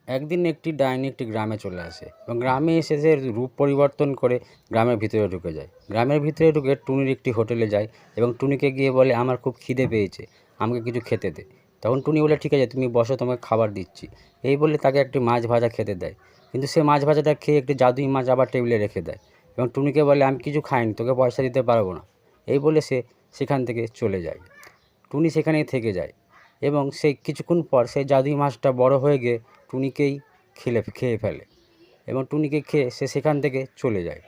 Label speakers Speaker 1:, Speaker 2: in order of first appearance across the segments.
Speaker 1: একদিন একটি ডাইনি একটি গ্রামে চলে আসে এবং গ্রামে এসে সে রূপ পরিবর্তন করে গ্রামের ভিতরে ঢুকে যায়। গ্রামের ভিতরে ঢুকে টুনির একটি হোটেলে যায় এবং টুনিকে গিয়ে বলে, আমার খুব খিদে পেয়েছে, আমাকে কিছু খেতে দে। তখন টুনি বলে, ঠিক আছে তুমি বসো, তোমাকে খাবার দিচ্ছি। এই বলে তাকে একটি মাছ ভাজা খেতে দেয়, কিন্তু সে মাছ ভাজাটা খেয়ে একটি জাদুই মাছ আবার টেবিলে রেখে দেয় এবং টুনিকে বলে, আমি কিছু খাইনি, তোকে পয়সা দিতে পারবো না। এই বলে সে সেখান থেকে চলে যায়। টুনি সেখানেই থেকে যায় এবং সে কিছুক্ষণ পর সেই জাদুই মাছটা বড় হয়ে গিয়ে টুনিকেই খেয়ে ফেলে এবং টুনিকে খেয়ে সে সেখান থেকে চলে যায়।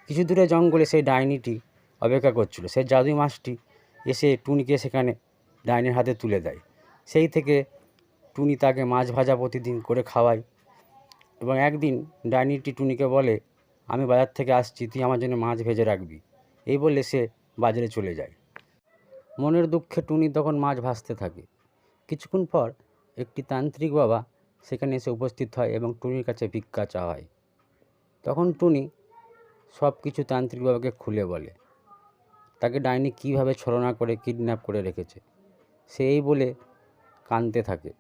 Speaker 1: কিছু দূরে জঙ্গলে সেই ডাইনিটি অপেক্ষা করছিল। সেই জাদুই মাছটি এসে টুনিকে সেখানে ডাইনির হাতে তুলে দেয়। সেই থেকে টুনি তাকে মাছ ভাজা প্রতিদিন করে খাওয়ায় এবং একদিন ডাইনিটি টুনিকে বলে, আমি বাজার থেকে আসছি, তুই আমার জন্য মাছ ভেজে রাখবি। এই বলে সে বাজারে চলে যায়। মনের দুঃখে টুনি তখন মাছ ভাজতে থাকে। কিছুক্ষণ পর একটি তান্ত্রিক বাবা সেখানে এসে উপস্থিত হয় এবং টুনির কাছে ভিক্ষা চাওয়া হয়। তখন টুনি সব কিছু তান্ত্রিক বাবাকে খুলে বলে, তাকে ডাইনি কীভাবে ছলনা করে কিডন্যাপ করে রেখেছে। সে এই বলে কাঁদতে থাকে।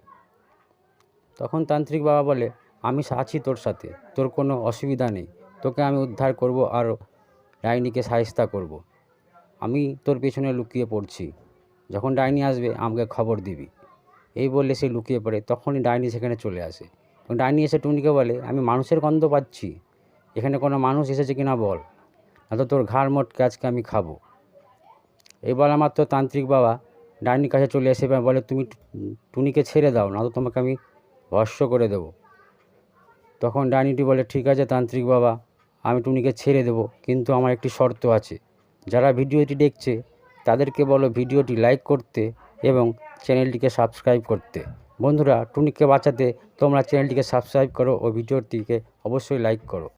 Speaker 1: তখন তান্ত্রিক বাবা বলে, আমি আছি তোর সাথে, তোর কোনো অসুবিধা নেই, তোকে আমি উদ্ধার করব আর ডাইনিকে শায়েস্তা করব। আমি তোর পেছনে লুকিয়ে পড়ছি, যখন ডাইনি আসবে আমাকে খবর দিবি। এই বললে সে লুকিয়ে পড়ে। তখনই ডাইনি সেখানে চলে আসে এবং ডাইনি এসে টুনিকে বলে, আমি মানুষের গন্ধ পাচ্ছি, এখানে কোনো মানুষ এসেছে কিনা বল, না তো তোর ঘাড় মোটকে আজকে আমি খাবো। এই বলা মাত্র তান্ত্রিক বাবা ডাইনির কাছে চলে এসে বলে, তুমি টুনিকে ছেড়ে দাও, না তো তোমাকে আমি ভস্ম করে দেবো। তখন ডাইনিটি বলে, ঠিক আছে তান্ত্রিক বাবা, আমি টুনিকে ছেড়ে দেবো, কিন্তু আমার একটি শর্ত আছে। যারা ভিডিওটি দেখছে তাদেরকে বলো ভিডিওটি লাইক করতে এবং চ্যানেলটিকে সাবস্ক্রাইব করতে। বন্ধুরা, টুনিকে বাঁচাতে তোমরা চ্যানেলটিকে সাবস্ক্রাইব করো ও ভিডিওটিকে অবশ্যই লাইক করো।